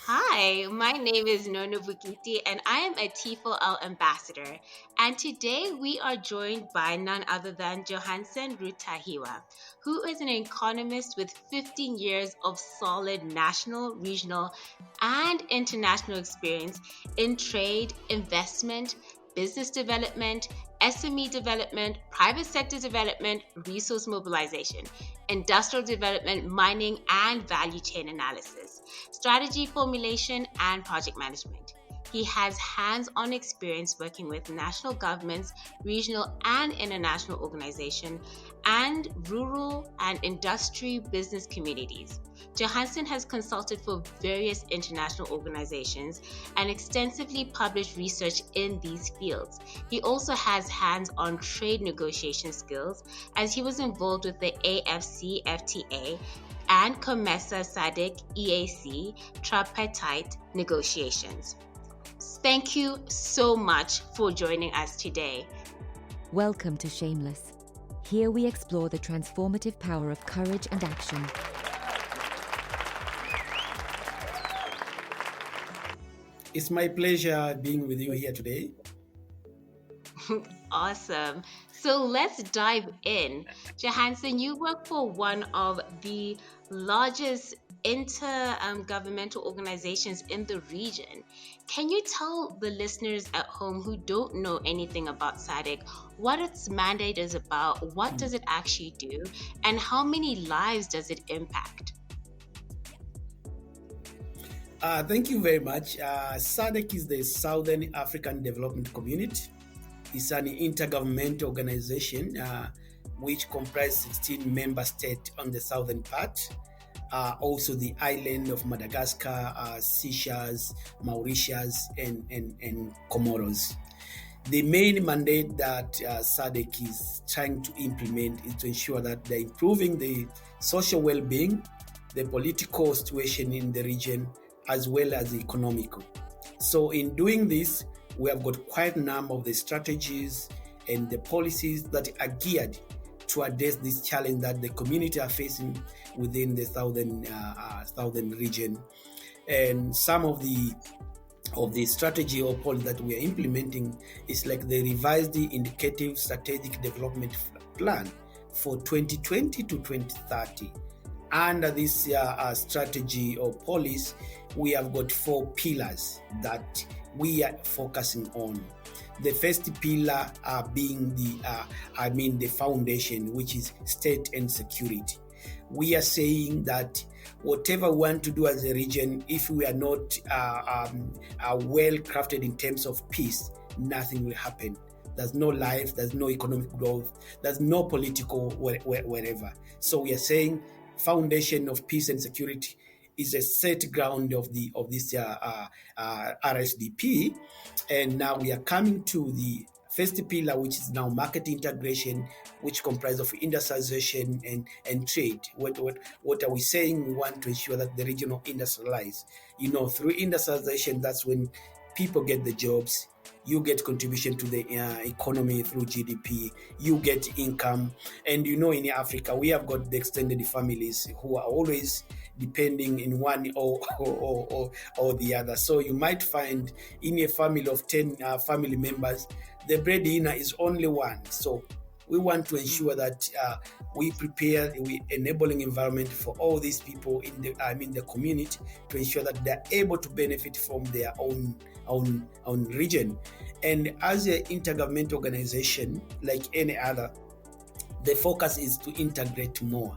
Hi, my name is Nono Bokete and I am a T4L ambassador. And today we are joined by none other than Johansen Rutahiwa, who is an economist with 15 years of solid national, regional, and international experience in trade, investment, business development, SME development, private sector development, resource mobilization, industrial development, mining, and value chain analysis, strategy formulation, and project management. He has hands on experience working with national governments, regional and international organizations, and rural and industry business communities. Johansen has consulted for various international organizations and extensively published research in these fields. He also has hands on trade negotiation skills as he was involved with the AFCFTA and COMESA SADC EAC tripartite negotiations. Thank you so much for joining us today. Welcome to Shameless. Here we explore the transformative power of courage and action. It's my pleasure being with you here today. Awesome. So let's dive in. Johansen, you work for one of the largest inter-governmental organizations in the region. Can you tell the listeners at home who don't know anything about SADC what its mandate is about, what does it actually do, and how many lives does it impact? Thank you very much. SADC is the Southern African Development Community. It's an intergovernmental organization which comprises 16 member states on the southern part. Also the island of Madagascar, Seychelles, Mauritius, and Comoros. The main mandate that SADC is trying to implement is to ensure that they're improving the social well-being, the political situation in the region, as well as the economical. So in doing this, we have got quite a number of the strategies and the policies that are geared to address this challenge that the community are facing within the southern region. And some of the strategy or policy that we are implementing is like the revised indicative strategic development plan for 2020 to 2030. Under this strategy or policy, we have got 4 pillars that we are focusing on. The first pillar being the foundation, which is state and security. We are saying that whatever we want to do as a region, if we are not well crafted in terms of peace, nothing will happen. There's no life, there's no economic growth, there's no political wherever. So we are saying foundation of peace and security is a set ground of this RSDP, and now we are coming to the first pillar, which is now market integration, which comprises of industrialization and trade. What are we saying? We want to ensure that the region will industrialize. Through industrialization, that's when people get the jobs. You get contribution to the economy through GDP, you get income. And in Africa, we have got the extended families who are always depending in one or the other. So you might find in a family of 10 family members, the breadwinner is only one. So we want to ensure that we prepare the enabling environment for all these people in the community to ensure that they're able to benefit from their own region. And as an intergovernmental organization, like any other, the focus is to integrate more.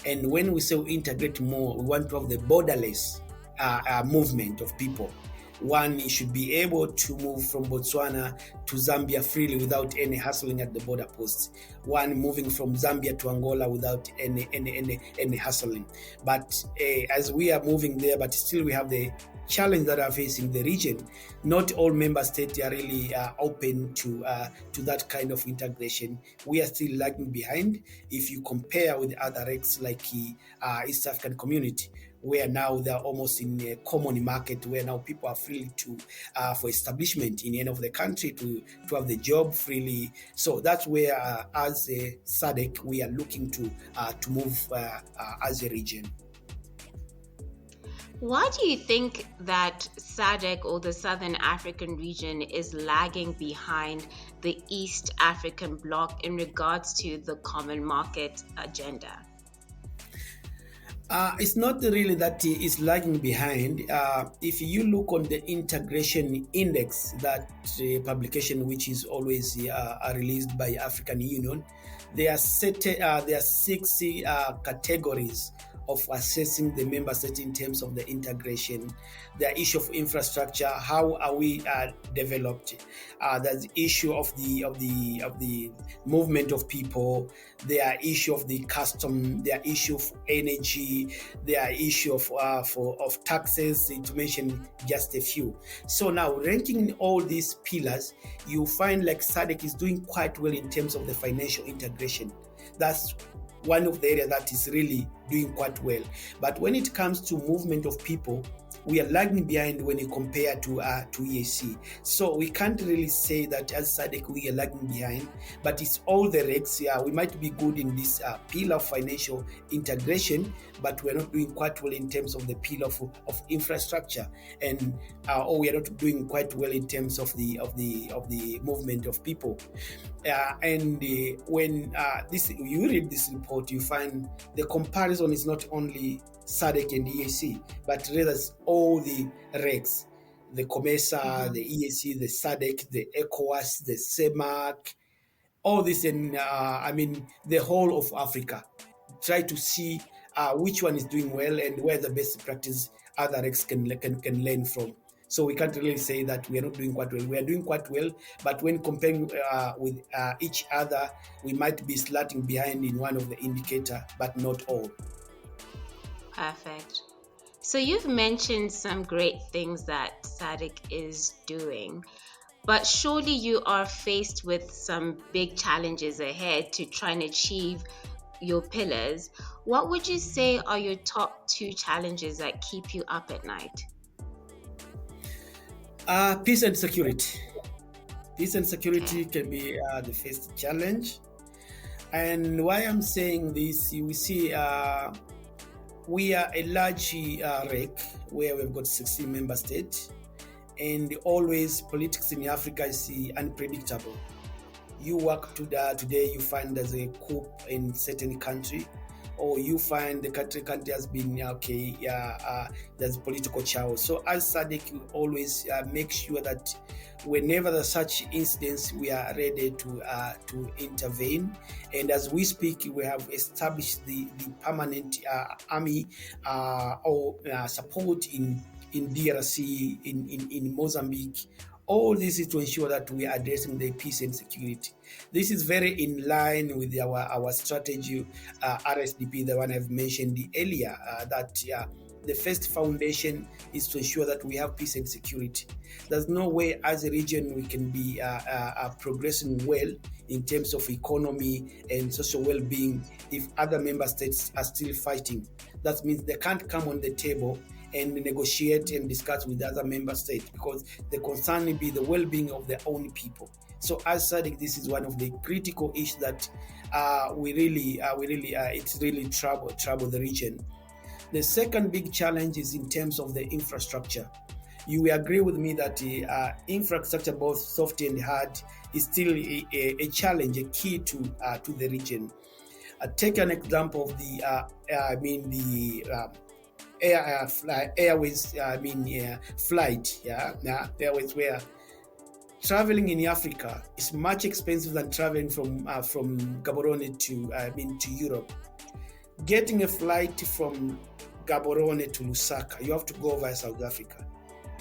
And when we say we integrate more, we want to have the borderless movement of people. One, you should be able to move from Botswana to Zambia freely without any hassling at the border posts. One, moving from Zambia to Angola without any hassling. But as we are moving there, but still we have the challenge that are facing the region. Not all member states are really open to that kind of integration. We are still lagging behind if you compare with other regions like East African community, where now they are almost in a common market, where now people are free to for establishment in any of the country to have the job freely. So that's where as a SADC we are looking to move as a region. Why do you think that SADC or the Southern African region is lagging behind the East African bloc in regards to the common market agenda? It's not really that it's lagging behind. If you look on the integration index, that publication which is always released by African Union, there are six categories of assessing the member state in terms of the integration. The issue of infrastructure, how are we developed? There's the issue of the movement of people. There are issue of the custom. There are issue of energy. There are issue of taxes, to mention just a few. So now, ranking all these pillars, you find like SADC is doing quite well in terms of the financial integration. That's one of the areas that is really doing quite well. But when it comes to movement of people, we are lagging behind when you compare to EAC. So we can't really say that as SADC we are lagging behind, but it's all the regs. Yeah, we might be good in this pillar of financial integration, but we're not doing quite well in terms of the pillar of infrastructure, and or we are not doing quite well in terms of the movement of people. And when you read this report, you find the comparison is not only SADC and EAC, but rather all the regs, the COMESA, the EAC, the SADC, the ECOWAS, the CEMAC, all this, and the whole of Africa. Try to see which one is doing well and where the best practice other regs can learn from. So we can't really say that we are not doing quite well. We are doing quite well, but when comparing with each other, we might be slightly behind in one of the indicator, but not all. Perfect. So you've mentioned some great things that SADC is doing, but surely you are faced with some big challenges ahead to try and achieve your pillars. What would you say are your top two challenges that keep you up at night? Peace and security. Peace and security can be the first challenge. And why I'm saying this, you will see we are a large rec where we've got 16 member states, and always politics in Africa is unpredictable. You work today, you find there's a coup in certain country, or you find the country has been there's political chaos. So as SADC, we always make sure that whenever there's such incidents, we are ready to intervene. And as we speak, we have established the permanent army or support in DRC, in Mozambique. All this is to ensure that we are addressing the peace and security. This is very in line with our strategy, RSDP, the one I've mentioned earlier, that the first foundation is to ensure that we have peace and security. There's no way as a region we can be progressing well in terms of economy and social well-being if other member states are still fighting. That means they can't come on the table and negotiate and discuss with other member states, because the concern will be the well-being of their own people. So as SADC, this is one of the critical issues that it's really trouble the region. The second big challenge is in terms of the infrastructure. You will agree with me that infrastructure, both soft and hard, is still a challenge, a key to the region. Take an example of airways, flight, airways, where traveling in Africa is much expensive than traveling from Gaborone to Europe. Getting a flight from Gaborone to Lusaka, you have to go via South Africa.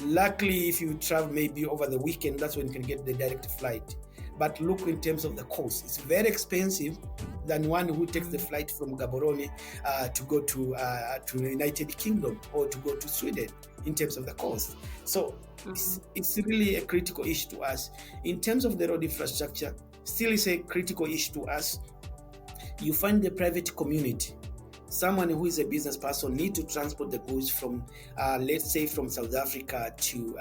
Luckily, if you travel maybe over the weekend, that's when you can get the direct flight. But look in terms of the cost, it's very expensive than one who takes the flight from Gaborone to go to the United Kingdom or to go to Sweden in terms of the cost. So it's really a critical issue to us. In terms of the road infrastructure, still is a critical issue to us. You find the private community, someone who is a business person, need to transport the goods from, let's say, from South Africa to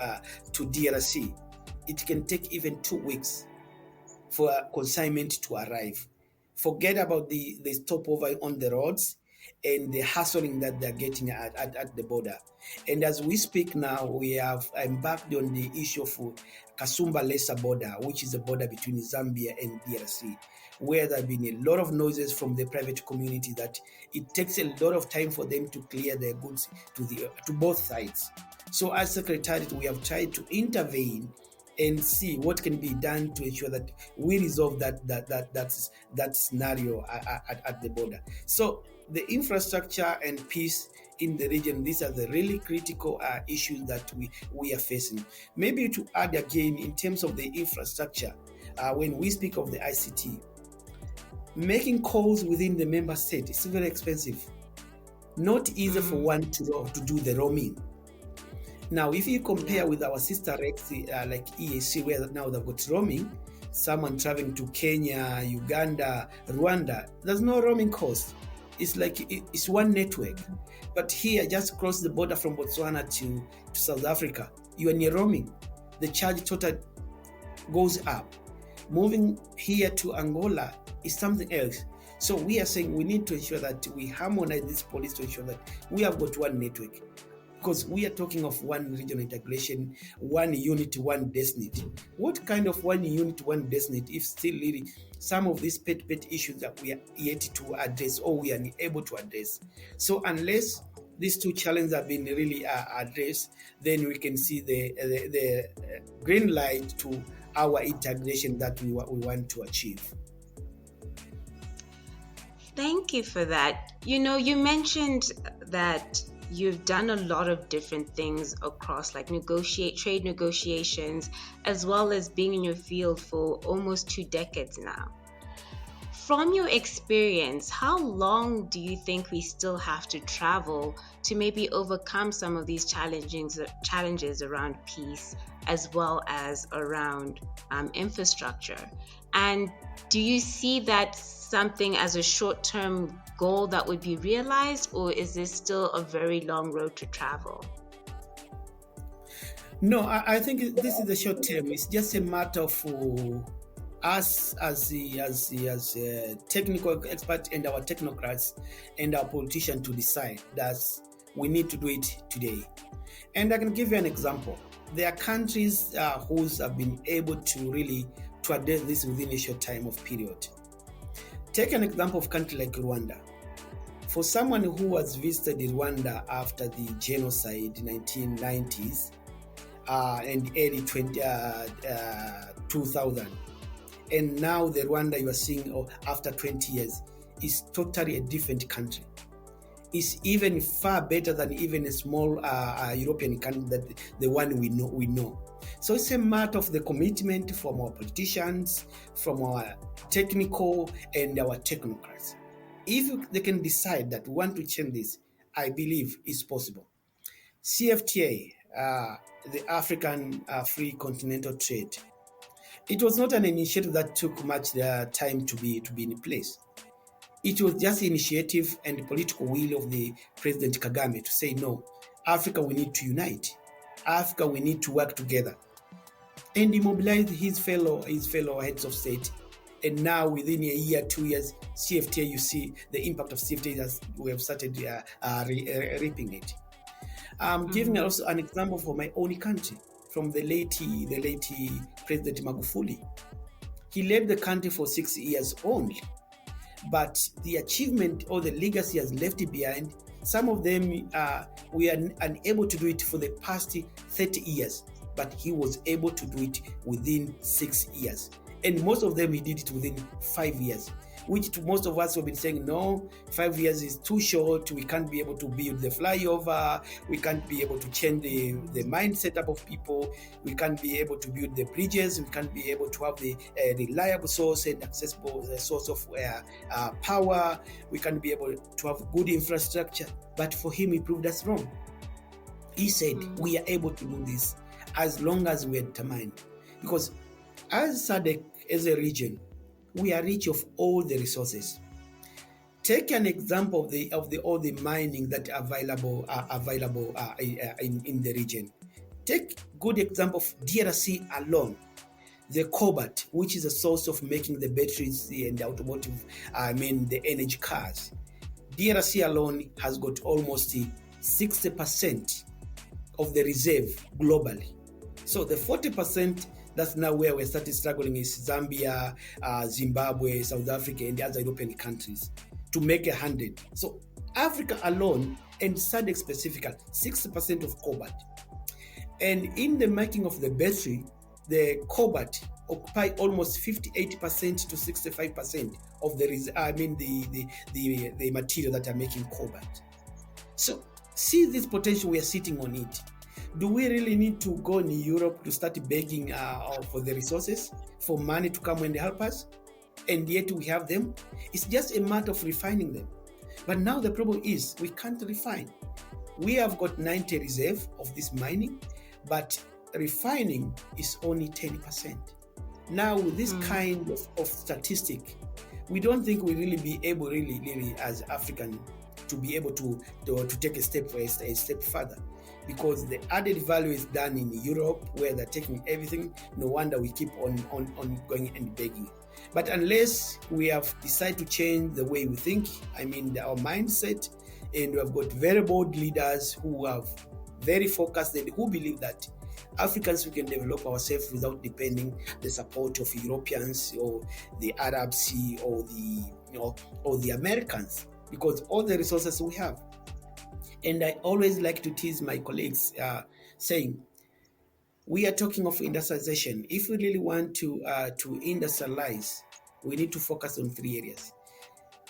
DRC. It can take even 2 weeks for a consignment to arrive. Forget about the stopover on the roads. and the hassling that they're getting at the border. And as we speak now, we have embarked on the issue of Kasumba Lesser border, which is the border between Zambia and DRC, where there have been a lot of noises from the private community that it takes a lot of time for them to clear their goods to both sides. So as Secretariat, we have tried to intervene and see what can be done to ensure that we resolve that scenario at the border. So the infrastructure and peace in the region, these are the really critical issues that we are facing. Maybe to add again, in terms of the infrastructure, when we speak of the ICT, making calls within the member state is very expensive. Not easy for one to do the roaming. Now, if you compare with our sister Rex, like EAC, where now they've got roaming, someone traveling to Kenya, Uganda, Rwanda, there's no roaming cost. It's like it's one network. But here, just cross the border from Botswana to South Africa, you are near roaming. The charge total goes up. Moving here to Angola is something else. So we are saying we need to ensure that we harmonize this policy to ensure that we have got one network. Because we are talking of one regional integration, one unit, one destiny. What kind of one unit, one destiny if still really some of these pet issues that we are yet to address or we are unable to address? So unless these two challenges have been really addressed, then we can see the green light to our integration that we want to achieve. Thank you for that. You mentioned that you've done a lot of different things across like trade negotiations, as well as being in your field for almost 2 decades now. From your experience, how long do you think we still have to travel to maybe overcome some of these challenges around peace as well as around infrastructure? And do you see that something as a short-term goal that would be realized, or is this still a very long road to travel? No, I think this is the short term. It's just a matter for us as technical experts and our technocrats and our politicians to decide that we need to do it today. And I can give you an example. There are countries who have been able to really to address this within a short time of period. Take an example of a country like Rwanda. For someone who has visited Rwanda after the genocide in the 1990s and early 2000, and now the Rwanda you are seeing after 20 years is totally a different country. It's even far better than even a small European country that the one we know. So it's a matter of the commitment from our politicians, from our technical and our technocrats. If they can decide that we want to change this, I believe it's possible. CFTA, the African Free Continental Trade, it was not an initiative that took much time to be in place. It was just the initiative and the political will of the President Kagame to say, no, Africa, we need to unite. Africa, we need to work together. And he mobilized his fellow heads of state. And now within a year, 2 years, CFTA, you see the impact of CFTA as we have started reaping it. Giving also an example for my own country, from the late President Magufuli. He led the country for 6 years only. But the achievement or the legacy has left it behind. Some of them we are unable to do it for the past 30 years, but he was able to do it within 6 years. And most of them he did it within 5 years, which to most of us have been saying, no, 5 years is too short. We can't be able to build the flyover. We can't be able to change the mindset up of people. We can't be able to build the bridges. We can't be able to have the reliable source and accessible source of power. We can't be able to have good infrastructure. But for him, he proved us wrong. He said, we are able to do this as long as we are determined. Because as SADC, as a region, we are rich of all the resources. Take an example of all the mining that are available in the region. Take good example of DRC alone. The cobalt, which is a source of making the batteries and the automotive, the energy cars. DRC alone has got almost 60% of the reserve globally. So the 40%, that's now where we're starting struggling, is Zambia, Zimbabwe, South Africa, and the other European countries to make 100. So Africa alone, and SADC specifically, 60% of cobalt. And in the making of the battery, the cobalt occupy almost 58% to 65% of the material that are making cobalt. So see this potential, we are sitting on it. Do we really need to go in Europe to start begging for the resources, for money to come and help us? And yet we have them. It's just a matter of refining them. But now the problem is we can't refine. We have got 90 reserve of this mining, but refining is only 10%. Now with this kind of statistic, we don't think we really be able, really as African, to be able to take a step further, because the added value is done in Europe, where they're taking everything. No wonder we keep on going and begging. But unless we have decided to change the way we think, our mindset, and we have got very bold leaders who are very focused and who believe that Africans, we can develop ourselves without depending the support of Europeans or the Arabs or the Americans, because all the resources we have. And I always like to tease my colleagues, saying, we are talking of industrialization. If we really want to industrialize, we need to focus on 3 areas.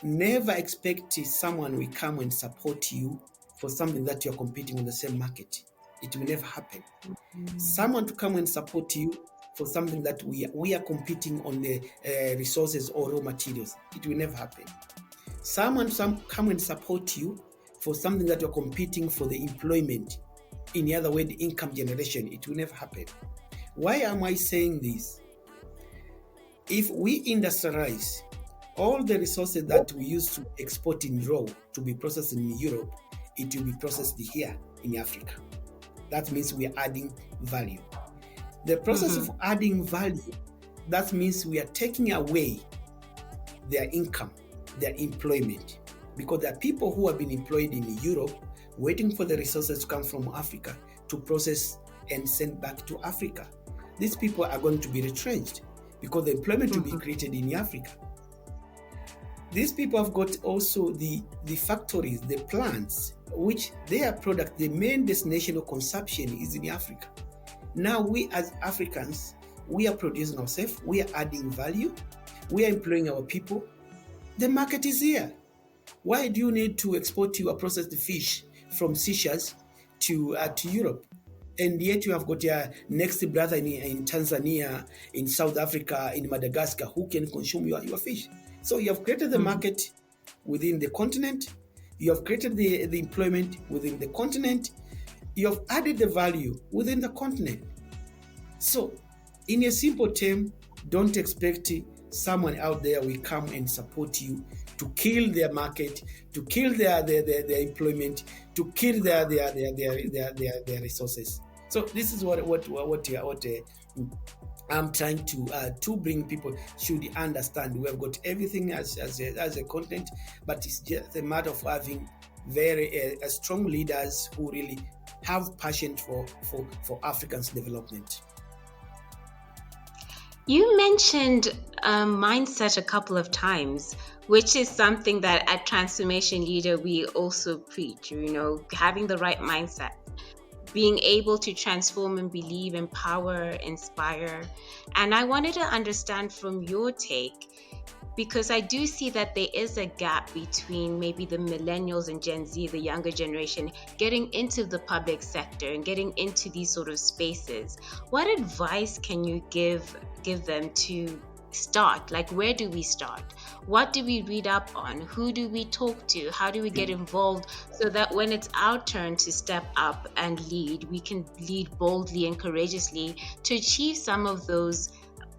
Never expect someone will come and support you for something that you're competing in the same market. It will never happen. Someone to come and support you for something that we are competing on the resources or raw materials. It will never happen. Someone come and support you for something that you're competing for the employment. In the other way, the income generation. It will never happen. Why am I saying this? If we industrialize, all the resources that we used to export in raw to be processed in Europe, it will be processed here in Africa. That means we are adding value. The process of adding value, that means we are taking away their income, their employment, because there are people who have been employed in Europe waiting for the resources to come from Africa to process and send back to Africa. These people are going to be retrenched because the employment will be created in Africa. These people have got also the factories, the plants, which their product, the main destination of consumption is in Africa. Now we as Africans, we are producing ourselves, we are adding value, we are employing our people. The market is here. Why do you need to export your processed fish from Seychelles to Europe? And yet you have got your next brother in Tanzania, in South Africa, in Madagascar, who can consume your fish. So you have created the market within the continent, you have created the employment within the continent, you have added the value within the continent. So in a simple term, don't expect someone out there will come and support you to kill their market, to kill their employment, to kill their resources. So this is what I'm trying to bring people should understand. We have got everything as a continent, but it's just a matter of having very strong leaders who really have passion for Africans' development. You mentioned mindset a couple of times, which is something that at Transformation Leader we also preach, having the right mindset, being able to transform and believe, empower, inspire. And I wanted to understand from your take, because I do see that there is a gap between maybe the millennials and Gen Z, the younger generation, getting into the public sector and getting into these sort of spaces. What advice can you give them to start? Like, where do we start? What do we read up on? Who do we talk to? How do we get involved so that when it's our turn to step up and lead, we can lead boldly and courageously to achieve some of those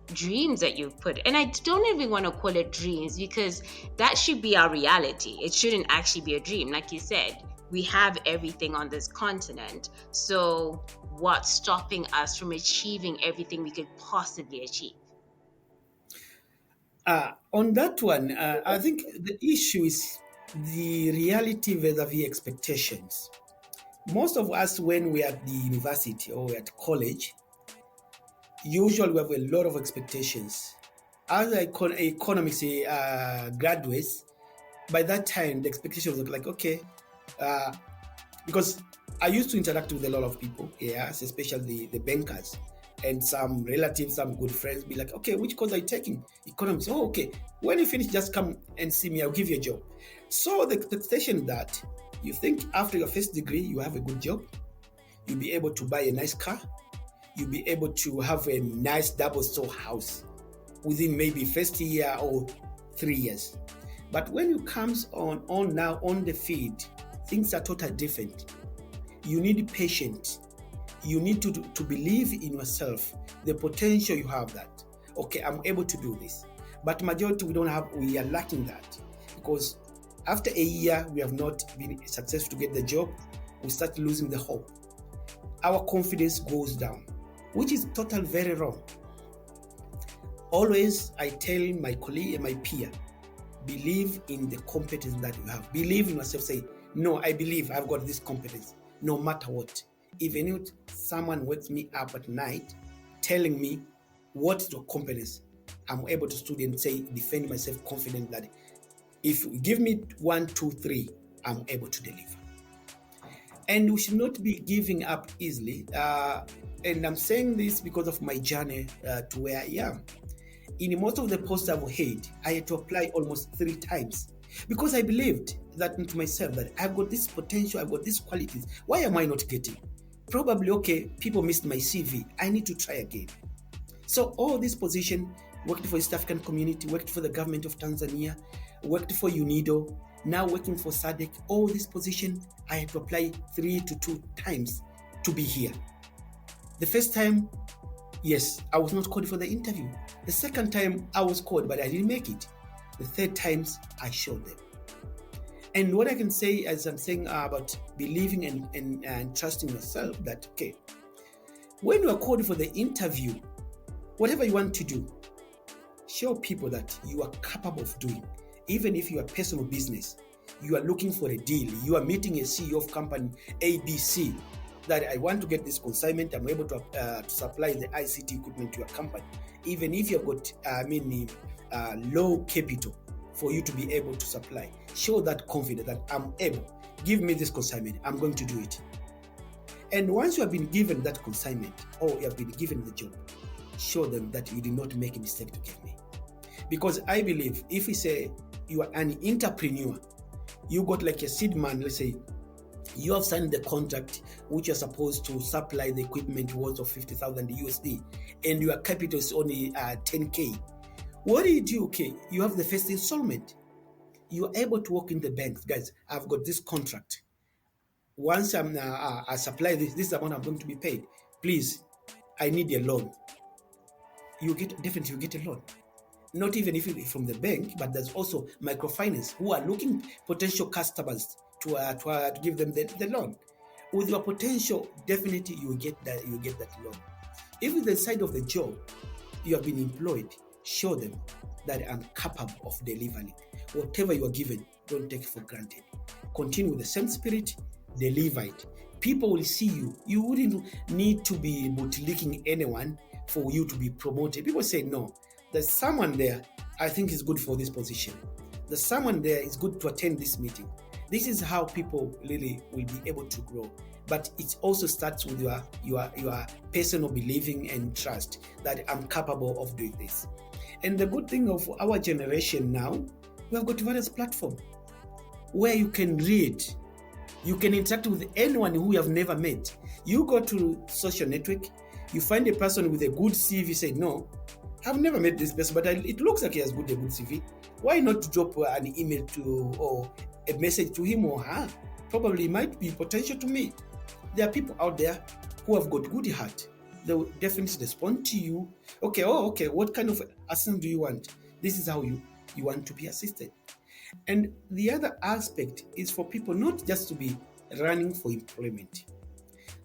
dreams that you've put? And I don't even want to call it dreams, because that should be our reality. It shouldn't actually be a dream. Like you said, we have everything on this continent. So what's stopping us from achieving everything we could possibly achieve? On that one, I think the issue is The reality vis-a-vis expectations. Most of us, when we're at the university or at college, usually we have a lot of expectations. As economics graduates, by that time the expectations were like, okay, because I used to interact with a lot of people, yes, especially the bankers and some relatives, some good friends be like, okay, which course are you taking? Economics. Oh, okay. When you finish, just come and see me. I'll give you a job. So the expectation that you think after your first degree, you have a good job, you'll be able to buy a nice car, you'll be able to have a nice double-store house within maybe first year or 3 years. But when it comes on now on the field, things are totally different. You need patience. You need to believe in yourself, the potential you have that. Okay, I'm able to do this. But majority we are lacking that, because after a year we have not been successful to get the job, we start losing the hope. Our confidence goes down, which is totally very wrong. Always I tell my colleague and my peer, believe in the competence that you have. Believe in yourself. Say, no, I believe I've got this competence, no matter what. Even if someone wakes me up at night telling me what is your competence, I'm able to stand and say, defend myself confident that if you give me 1, 2, 3, I'm able to deliver. And we should not be giving up easily. And I'm saying this because of my journey to where I am. In most of the posts I've had, I had to apply almost 3 times because I believed that into myself that I've got this potential, I've got these qualities. Why am I not getting? Probably, okay, people missed my CV. I need to try again. So all this position, worked for East African community, worked for the government of Tanzania, worked for UNIDO, now working for SADC, all this position, I had to apply 3 to 2 times to be here. The first time, yes, I was not called for the interview. The second time, I was called, but I didn't make it. The third times, I showed them. And what I can say, as I'm saying about believing and trusting yourself, that, okay, when you are called for the interview, whatever you want to do, show people that you are capable of doing. Even if you are personal business, you are looking for a deal, you are meeting a CEO of company ABC, that I want to get this consignment, I'm able to supply the ICT equipment to your company. Even if you've got low capital for you to be able to supply, show that confidence that I'm able. Give me this consignment, I'm going to do it. And once you have been given that consignment or you have been given the job, show them that you did not make a mistake to give me. Because I believe if we say you are an entrepreneur, you got like a seed man, let's say you have signed the contract which you're supposed to supply the equipment worth of 50,000 USD and your capital is only 10K. What do you do? Okay, you have the first installment. You are able to walk in the bank, guys, I've got this contract. Once I supply this amount I'm going to be paid, please, I need a loan. You get a loan. Not even if it's from the bank, but there's also microfinance who are looking potential customers to give them the loan. With your potential, definitely you get that loan. If it's the side of the job, you have been employed, show them that I'm capable of delivering. Whatever you are given, don't take it for granted. Continue with the same spirit, deliver it. People will see you. You wouldn't need to be bootlicking anyone for you to be promoted. People say, no, there's someone there I think is good for this position. There's someone there is good to attend this meeting. This is how people really will be able to grow. But it also starts with your personal believing and trust that I'm capable of doing this. And the good thing of our generation now, we have got various platforms where you can read, you can interact with anyone who you have never met. You go to social network, you find a person with a good CV, say, no, I've never met this person, but it looks like he has a good CV. Why not drop an email to or a message to him or her? Probably might be potential to me. There are people out there who have got good heart. They will definitely respond to you. Okay, what kind of assistance do you want? This is how you want to be assisted. And the other aspect is for people not just to be running for employment.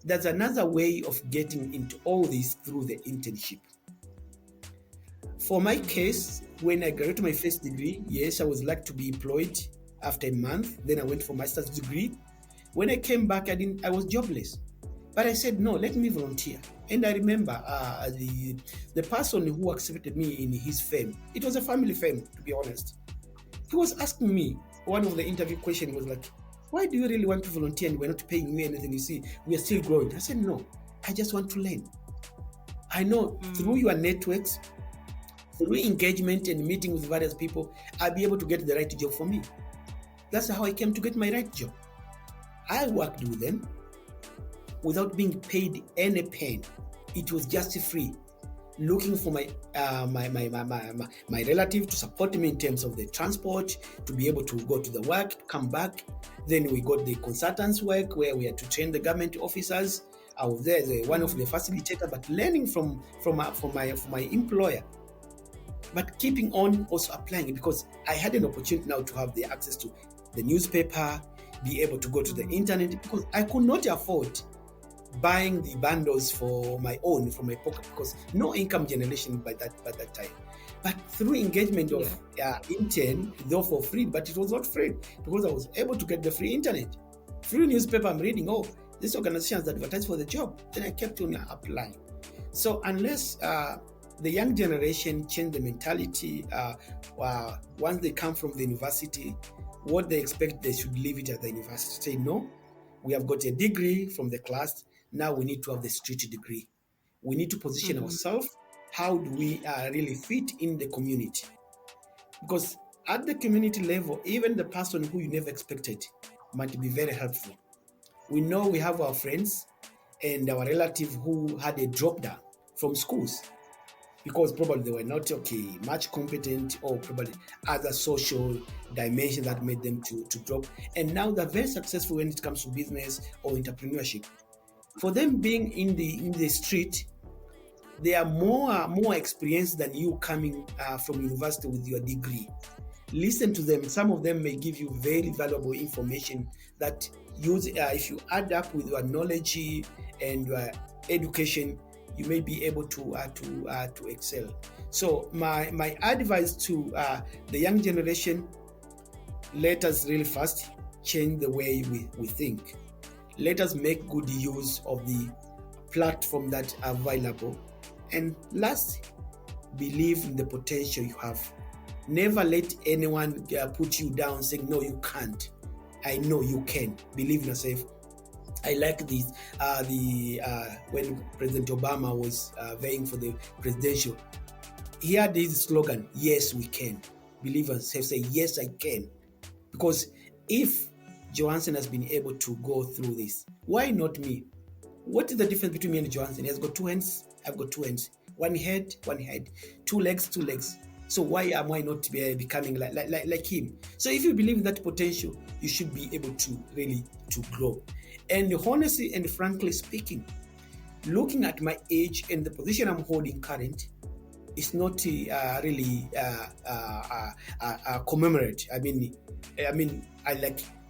There's another way of getting into all this through the internship. For my case, when I graduated my first degree, yes, I was lucky to be employed after a month. Then I went for master's degree. When I came back, I was jobless. But I said, no, let me volunteer. And I remember the person who accepted me in his firm, it was a family firm, to be honest. He was asking me, one of the interview questions was like, why do you really want to volunteer and we're not paying you anything? You see, we are still growing. I said, no, I just want to learn. I know through your networks, through engagement and meeting with various people, I'll be able to get the right job for me. That's how I came to get my right job. I worked with them without being paid any pen. It was just free. Looking for my relative to support me in terms of the transport, to be able to go to the work, come back. Then we got the consultants work where we had to train the government officers. I was there as one of the facilitators, but learning from my employer, but keeping on also applying it, because I had an opportunity now to have the access to the newspaper, be able to go to the internet, because I could not afford buying the bundles for my own, from my pocket, because no income generation by that time. But through engagement of intern, though for free, but it was not free, because I was able to get the free internet. Through newspaper, I'm reading, this organization has advertised for the job. Then I kept on applying. So unless the young generation change the mentality, once they come from the university, what they expect, they should leave it at the university. Say, no, we have got a degree from the class. Now we need to have the street degree. We need to position ourselves. How do we really fit in the community? Because at the community level, even the person who you never expected might be very helpful. We know we have our friends and our relatives who had a drop down from schools because probably they were not much competent, or probably other social dimensions that made them to drop. And now they're very successful when it comes to business or entrepreneurship. For them being in the street, they are more experienced than you coming from university with your degree. Listen to them. Some of them may give you very valuable information that if you add up with your knowledge and your education, you may be able to excel. So my advice to the young generation: let us really first change the way we think. Let us make good use of the platform that are available. And last, believe in the potential you have. Never let anyone put you down saying, no, you can't. I know you can. Believe in yourself. I like this. When President Obama was vying for the presidential, he had this slogan, yes, we can. Believe in yourself. Say, yes, I can. Because if Johansen has been able to go through this, why not me? What is the difference between me and Johansen? He has got two hands, I've got two hands. One head, two legs. So why am I not becoming like him? So if you believe in that potential, you should be able to really to grow. And honestly and frankly speaking, looking at my age and the position I'm holding current, it's not really commemorate.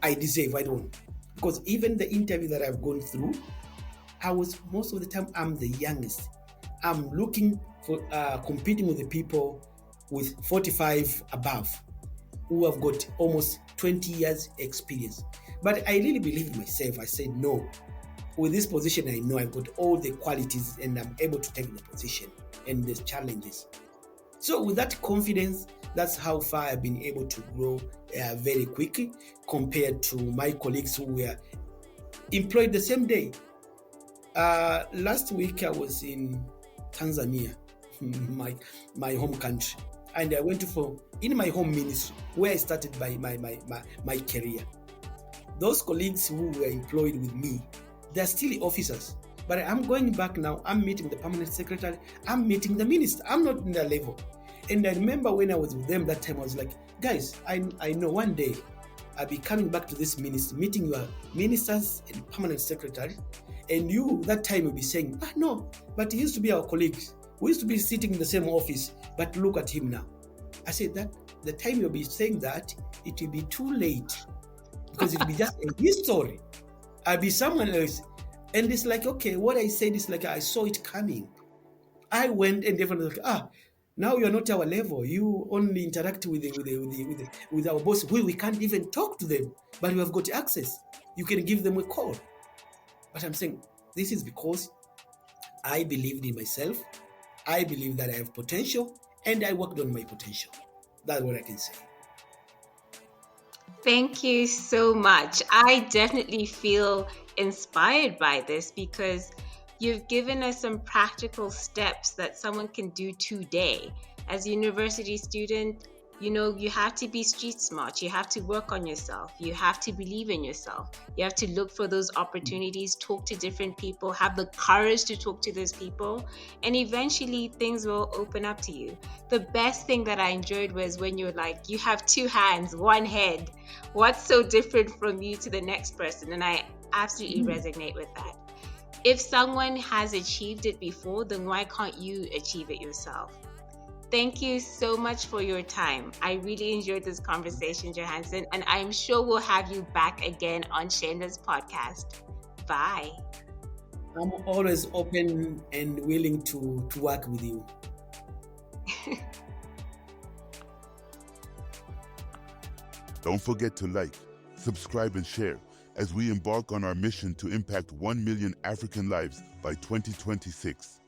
I deserve. I don't, because even the interview that I've gone through, I was most of the time I'm the youngest. I'm looking for competing with the people with 45 above, who have got almost 20 years experience. But I really believe in myself. I said, no, with this position, I know I've got all the qualities and I'm able to take the position and the challenges. So with that confidence, that's how far I've been able to grow very quickly compared to my colleagues who were employed the same day. Last week I was in Tanzania, my home country, and I went in my home ministry where I started my career. Those colleagues who were employed with me, they're still officers. But I'm going back now. I'm meeting the permanent secretary. I'm meeting the minister. I'm not in their level. And I remember when I was with them that time, I was like, guys, I know one day I'll be coming back to this ministry, meeting your ministers and permanent secretary. And you, that time, will be saying, no, but he used to be our colleagues. We used to be sitting in the same office, but look at him now. I said that the time you'll be saying that, it will be too late, because it will be just a history. I'll be someone else. And it's like, okay, what I said is like, I saw it coming. I went and everyone was like, Now you're not our level. You only interact with our boss, who we can't even talk to them, but you have got access. You can give them a call. But I'm saying this is because I believed in myself. I believe that I have potential, and I worked on my potential. That's what I can say. Thank you so much. I definitely feel inspired by this because you've given us some practical steps that someone can do today. As a university student, you have to be street smart. You have to work on yourself. You have to believe in yourself. You have to look for those opportunities, talk to different people, have the courage to talk to those people, and eventually things will open up to you. The best thing that I enjoyed was when you're like, you have two hands, one head. What's so different from you to the next person? And I absolutely resonate with that. If someone has achieved it before, then why can't you achieve it yourself? Thank you so much for your time. I really enjoyed this conversation, Johansen, and I'm sure we'll have you back again on Shameless Podcast. Bye. I'm always open and willing to work with you. Don't forget to like, subscribe, and share as we embark on our mission to impact 1 million African lives by 2026.